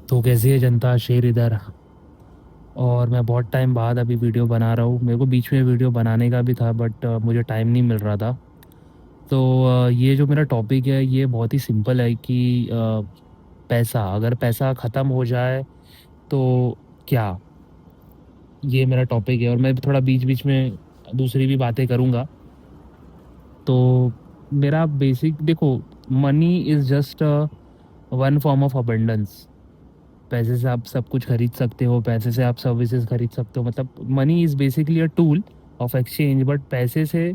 तो कैसी है जनता, शेर इधर। और मैं बहुत टाइम बाद अभी वीडियो बना रहा हूँ। मेरे को बीच में वीडियो बनाने का भी था बट मुझे टाइम नहीं मिल रहा था। तो ये जो मेरा टॉपिक है ये बहुत ही सिंपल है कि पैसा, अगर पैसा ख़त्म हो जाए तो क्या। ये मेरा टॉपिक है और मैं थोड़ा बीच बीच में दूसरी भी बातें करूँगा। तो मेरा बेसिक देखो, money is just one form of abundance. पैसे से आप सब कुछ खरीद सकते हो, पैसे से आप सर्विसेज खरीद सकते हो। मतलब money is basically a tool of exchange, but पैसे से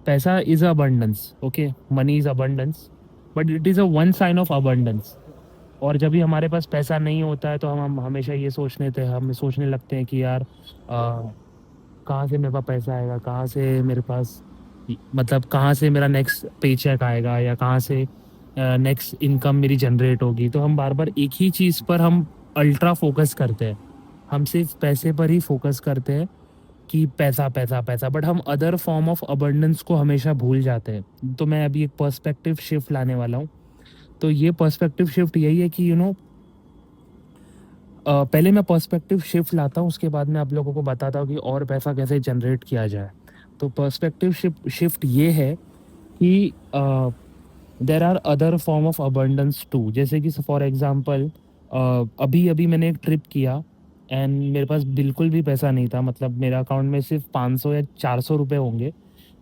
पैसा is abundance. Okay, money is abundance but it is a one sine of abundance. और जब भी हमारे पास पैसा नहीं होता है तो हम हमेशा ये हम सोचने लगते हैं कि यार कहाँ से मेरे पास पैसा आएगा, कहाँ से मेरे पास मतलब कहाँ से मेरा नेक्स्ट पे चेक आएगा या कहाँ से नेक्स्ट इनकम मेरी जनरेट होगी। तो हम बार बार एक ही चीज़ पर हम अल्ट्रा फोकस करते हैं। हम सिर्फ पैसे पर ही फोकस करते हैं कि पैसा पैसा पैसा, बट हम अदर फॉर्म ऑफ अबंडेंस को हमेशा भूल जाते हैं। तो मैं अभी एक पर्सपेक्टिव शिफ्ट लाने वाला हूँ। तो ये पर्सपेक्टिव शिफ्ट यही है कि पहले मैं पर्सपेक्टिव शिफ्ट लाता हूँ, उसके बाद मैं आप लोगों को बताता हूँ कि और पैसा कैसे जनरेट किया जाए। तो पर्सपेक्टिव शिफ्ट ये है कि there are other form of abundance too. जैसे कि फॉर एग्जांपल अभी अभी मैंने एक ट्रिप किया एंड मेरे पास बिल्कुल भी पैसा नहीं था। मतलब मेरे अकाउंट में सिर्फ 500 या 400 रुपये होंगे।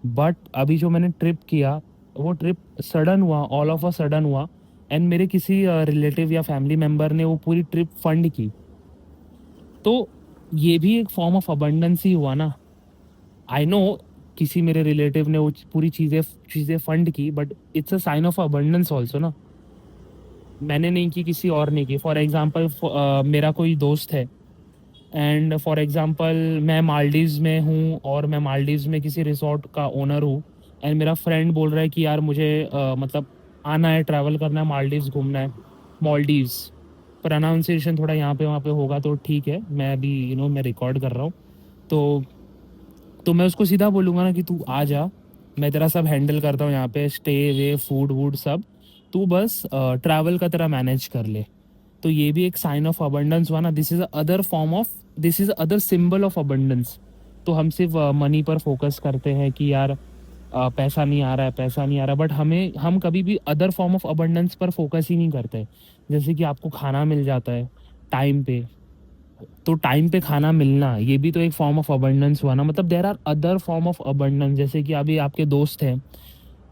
बट अभी जो मैंने ट्रिप किया, वो ट्रिप सडन हुआ, ऑल ऑफ अ सडन हुआ। एंड मेरे किसी रिलेटिव या फैमिली मेम्बर ने वो पूरी ट्रिप फंड की। तो ये भी एक फॉर्म ऑफ अबंडेंस ही हुआ ना। आई नो किसी मेरे रिलेटिव ने वो पूरी चीज़ें चीज़ें फंड की, but it's a sign of abundance also ना। मैंने नहीं की, किसी और ने की। फॉर एग्जांपल मेरा कोई दोस्त है एंड फॉर एग्जांपल मैं मालदीव्स में हूँ और मैं मालदीव्स में किसी रिसोर्ट का ओनर हूँ। एंड मेरा फ्रेंड बोल रहा है कि यार मुझे मतलब आना है, ट्रैवल करना है, मालदीव्स घूमना है। मालदीव्स प्रोनाउंसिएशन थोड़ा यहाँ पे वहाँ पे होगा तो ठीक है, मैं अभी मैं रिकॉर्ड कर रहा हूँ। तो मैं उसको सीधा बोलूँगा ना कि तू आ जा, मैं तेरा सब हैंडल करता हूँ यहाँ पे, स्टे वे फूड वूड सब। तू बस ट्रैवल का तेरा मैनेज कर ले। तो ये भी एक साइन ऑफ अबंडेंस हुआ ना। This is other form of, this is other symbol of abundance. तो हम सिर्फ मनी पर फोकस करते हैं कि यार पैसा नहीं आ रहा है, पैसा नहीं आ रहा, बट हम कभी भी अदर फॉर्म ऑफ अबंडेंस पर फोकस ही नहीं करते। जैसे कि आपको खाना मिल जाता है टाइम पे, तो टाइम पे खाना मिलना ये भी तो एक फॉर्म ऑफ अबंडेंस हुआ ना। मतलब there are other form of abundance. जैसे कि अभी आपके दोस्त हैं,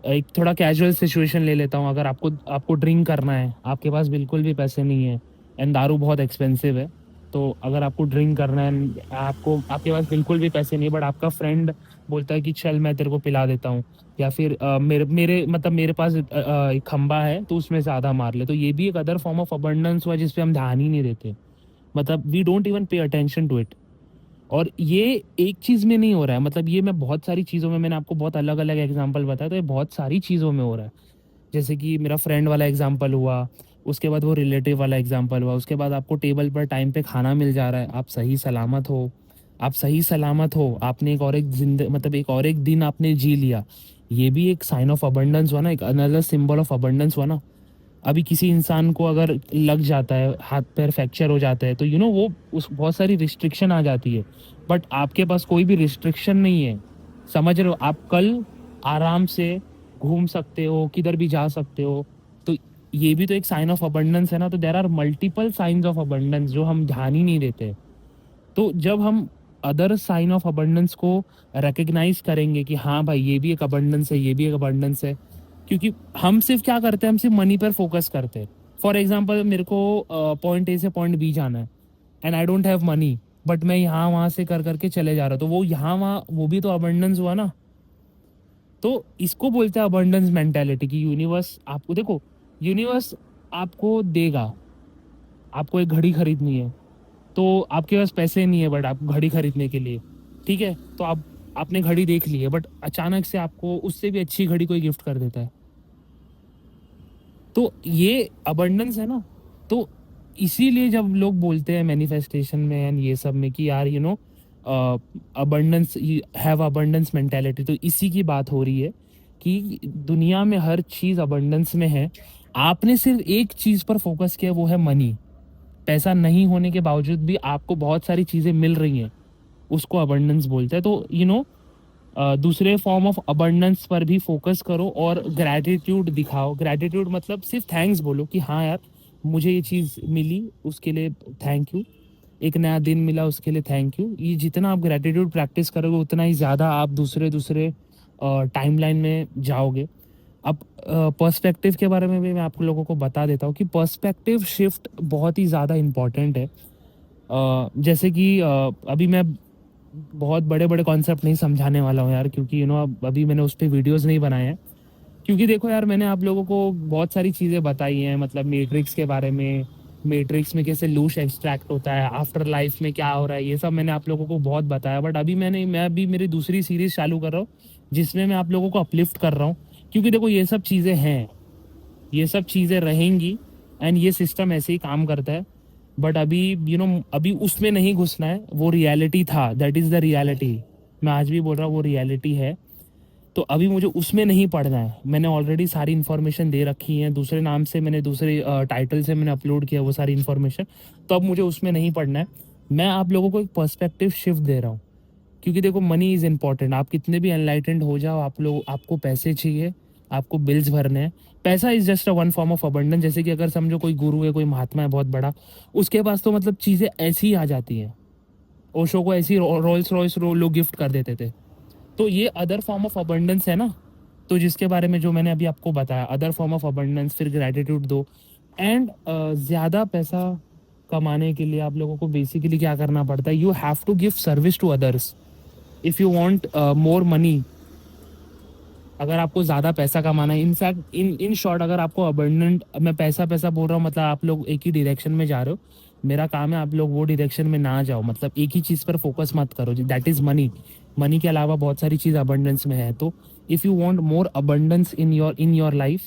एक थोड़ा कैजुअल सिचुएशन ले लेता हूँ। अगर आपको आपको ड्रिंक करना है, आपके पास बिल्कुल भी पैसे नहीं है एंड दारू बहुत एक्सपेंसिव है। तो अगर आपको ड्रिंक करना है, आपको आपके पास बिल्कुल भी पैसे नहीं है, बट आपका फ्रेंड बोलता है कि चल मैं तेरे को पिला देता हूँ। या फिर मेरे मेरे मतलब मेरे पास एक खंबा है तो उसमें से आधा मार ले। तो ये भी एक अदर फॉर्म ऑफ अबंडेंस हुआ जिसपे हम ध्यान ही नहीं देते। मतलब we don't even pay attention to it. और ये एक चीज में नहीं हो रहा है, मतलब ये मैं बहुत सारी चीजों में, मैंने आपको बहुत अलग अलग एग्जांपल बताया, तो ये बहुत सारी चीजों में हो रहा है। जैसे कि मेरा फ्रेंड वाला एग्जांपल हुआ, उसके बाद वो रिलेटिव वाला एग्जांपल हुआ, उसके बाद आपको टेबल पर टाइम पे खाना मिल जा रहा है, आप सही सलामत हो। आप सही सलामत हो, आपने एक और एक मतलब एक और एक दिन आपने जी लिया। ये भी एक साइन ऑफ अबंडेंस हुआ ना, एक अनदर सिंबल ऑफ अबंडेंस हुआ ना। अभी किसी इंसान को अगर लग जाता है, हाथ पैर फ्रैक्चर हो जाता है, तो वो उस बहुत सारी रिस्ट्रिक्शन आ जाती है। बट आपके पास कोई भी रिस्ट्रिक्शन नहीं है। समझ रहे हो, आप कल आराम से घूम सकते हो, किधर भी जा सकते हो। तो ये भी तो एक साइन ऑफ अबंडेंस है ना। तो there are multiple signs of abundance जो हम ध्यान ही नहीं देते। तो जब हम अदर साइन ऑफ अबंडेंस को रिकग्नाइज करेंगे कि हाँ भाई ये भी एक अबंडेंस है, ये भी एक अबंडेंस है। क्योंकि हम सिर्फ क्या करते हैं, हम सिर्फ मनी पर फोकस करते हैं। फॉर एग्जाम्पल मेरे को पॉइंट ए से पॉइंट बी जाना है and I don't have money, but मैं यहाँ वहाँ से कर करके चले जा रहा हूँ। तो वो यहाँ वहाँ वो भी तो अबंडेंस हुआ ना। तो इसको बोलते हैं अबंडेंस मेंटेलिटी। कि यूनिवर्स आपको देखो, यूनिवर्स आपको देगा। आपको एक घड़ी खरीदनी है तो आपके पास पैसे नहीं है, बट आप घड़ी खरीदने के लिए, ठीक है, तो आपने घड़ी देख ली है, बट अचानक से आपको उससे भी अच्छी घड़ी कोई गिफ्ट कर देता है। तो ये अबंडेंस है ना। तो इसीलिए जब लोग बोलते हैं मैनिफेस्टेशन में एंड ये सब में कि यार अबंडेंस, हैव अबंडेंस मेंटेलिटी, तो इसी की बात हो रही है कि दुनिया में हर चीज अबंडेंस में है। आपने सिर्फ एक चीज पर फोकस किया, वो है मनी। पैसा नहीं होने के बावजूद भी आपको बहुत सारी चीज़ें मिल रही हैं, उसको अबंडेंस बोलते हैं। तो दूसरे फॉर्म ऑफ अबंडेंस पर भी फोकस करो और ग्रैटिट्यूड दिखाओ। ग्रैटिट्यूड मतलब सिर्फ थैंक्स बोलो कि हाँ यार मुझे ये चीज़ मिली, उसके लिए थैंक यू। एक नया दिन मिला, उसके लिए थैंक यू। ये जितना आप ग्रैटिट्यूड प्रैक्टिस करोगे उतना ही ज़्यादा आप दूसरे दूसरे टाइमलाइन में जाओगे। अब पर्सपेक्टिव के बारे में भी मैं आप लोगों को बता देता हूँ कि पर्सपेक्टिव शिफ्ट बहुत ही ज़्यादा इम्पॉर्टेंट है। जैसे कि अभी मैं बहुत बड़े बड़े कॉन्सेप्ट नहीं समझाने वाला हूँ यार, क्योंकि अब अभी मैंने उस पर वीडियोज़ नहीं बनाए हैं। क्योंकि देखो यार, मैंने आप लोगों को बहुत सारी चीज़ें बताई हैं, मतलब मैट्रिक्स के बारे में, मैट्रिक्स में कैसे लूश एक्सट्रैक्ट होता है, आफ्टर लाइफ में क्या हो रहा है, ये सब मैंने आप लोगों को बहुत बताया। बट अभी मैं अभी मेरी दूसरी सीरीज चालू कर रहा हूँ जिसमें मैं आप लोगों को अपलिफ्ट कर रहा हूँ। क्योंकि देखो ये सब चीज़ें हैं, ये सब चीज़ें रहेंगी, एंड ये सिस्टम ऐसे ही काम करता है। बट अभी अभी उसमें नहीं घुसना है। वो रियलिटी था, दैट इज़ द रियलिटी। मैं आज भी बोल रहा हूँ वो रियलिटी है। तो अभी मुझे उसमें नहीं पढ़ना है। मैंने ऑलरेडी सारी इन्फॉर्मेशन दे रखी है, दूसरे नाम से मैंने, दूसरे टाइटल से मैंने अपलोड किया वो सारी इन्फॉर्मेशन। तो अब मुझे उसमें नहीं पढ़ना है। मैं आप लोगों को एक पर्सपेक्टिव शिफ्ट दे रहा हूँ। क्योंकि देखो मनी इज़ इम्पॉर्टेंट। आप कितने भी एनलाइटेंड हो जाओ, आपको पैसे चाहिए, आपको बिल्स भरने हैं। पैसा is just a one form of abundance. जैसे कि अगर समझो कोई गुरु है, कोई महात्मा है बहुत बड़ा, उसके पास तो मतलब चीज़ें ऐसी ही आ जाती हैं। ओशो को ऐसी रोल्स रॉयस लोग गिफ्ट कर देते थे। तो ये अदर फॉर्म ऑफ अबंडेंस है ना। तो जिसके बारे में जो मैंने अभी आपको बताया, अदर फॉर्म ऑफ अबंडेंस, फिर ग्रेटिट्यूड दो। एंड ज़्यादा पैसा कमाने के लिए आप लोगों को बेसिकली क्या करना पड़ता है, you have to give service to others if you want more money. अगर आपको ज़्यादा पैसा कमाना है, इनफैक्ट इन शॉर्ट, अगर आपको अबंडेंट, मैं पैसा पैसा बोल रहा हूँ मतलब आप लोग एक ही डायरेक्शन में जा रहे हो। मेरा काम है आप लोग वो डायरेक्शन में ना जाओ, मतलब एक ही चीज़ पर फोकस मत करो, दैट इज़ मनी। मनी के अलावा बहुत सारी चीज़ अबंडेंस में है। तो if you want more abundance in your life,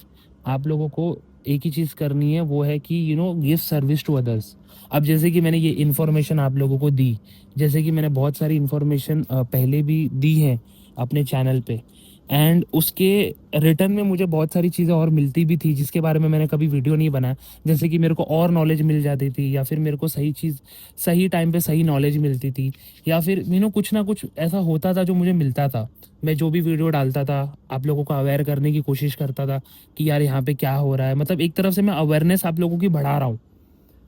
आप लोगों को एक ही चीज़ करनी है, वो है कि गिव सर्विस टू अदर्स। अब जैसे कि मैंने ये इन्फॉर्मेशन आप लोगों को दी, जैसे कि मैंने बहुत सारी इन्फॉर्मेशन पहले भी दी है अपने चैनल पे, एंड उसके रिटर्न में मुझे बहुत सारी चीज़ें और मिलती भी थी जिसके बारे में मैंने कभी वीडियो नहीं बनाया। जैसे कि मेरे को और नॉलेज मिल जाती थी, या फिर मेरे को सही चीज़ सही टाइम पे सही नॉलेज मिलती थी, या फिर कुछ ना कुछ ऐसा होता था जो मुझे मिलता था। मैं जो भी वीडियो डालता था आप लोगों को अवेयर करने की कोशिश करता था कि यार यहाँ पे क्या हो रहा है। मतलब एक तरफ से मैं अवेयरनेस आप लोगों की बढ़ा रहा हूँ।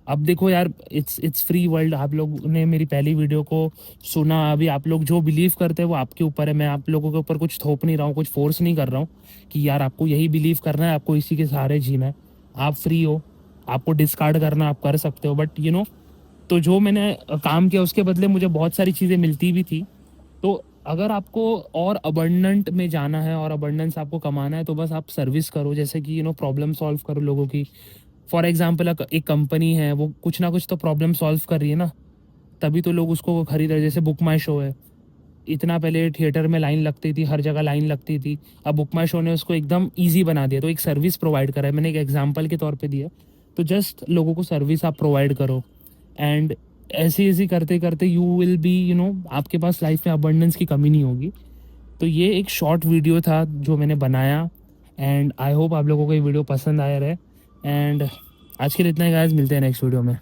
अब देखो यार, इट्स फ्री वर्ल्ड। आप लोग ने मेरी पहली वीडियो को सुना, अभी आप लोग जो बिलीव करते हैं वो आपके ऊपर है। मैं आप लोगों के ऊपर कुछ थोप नहीं रहा हूँ, कुछ फोर्स नहीं कर रहा हूँ कि यार आपको यही बिलीव करना है, आपको इसी के सहारे जीना है। आप फ्री हो, आपको डिस्कार्ड करना आप कर सकते हो। बट तो जो मैंने काम किया उसके बदले मुझे बहुत सारी चीज़ें मिलती भी थी। तो अगर आपको और अबंडेंट में जाना है और अबंडेंस आपको कमाना है, तो बस आप सर्विस करो। जैसे कि प्रॉब्लम सॉल्व करो लोगों की। फॉर एग्जाम्पल, एक कंपनी है, वो कुछ ना कुछ तो प्रॉब्लम सॉल्व कर रही है ना, तभी तो लोग उसको खरीद रहे हैं। जैसे बुक माई शो है, इतना पहले थिएटर में लाइन लगती थी, हर जगह लाइन लगती थी। अब बुक माई शो ने उसको एकदम ईजी बना दिया, तो एक सर्विस प्रोवाइड करा है। मैंने एक एग्जाम्पल के तौर पे दिया। तो जस्ट लोगों को सर्विस आप प्रोवाइड करो, एंड ऐसे ऐसे करते करते यू विल बी आपके पास लाइफ में अबंडेंस की कमी नहीं होगी। तो ये एक शॉर्ट वीडियो था जो मैंने बनाया, एंड आई होप आप लोगों को ये वीडियो पसंद आया रहे। एंड आज के लिए इतना ही गाइस, मिलते हैं नेक्स्ट वीडियो में।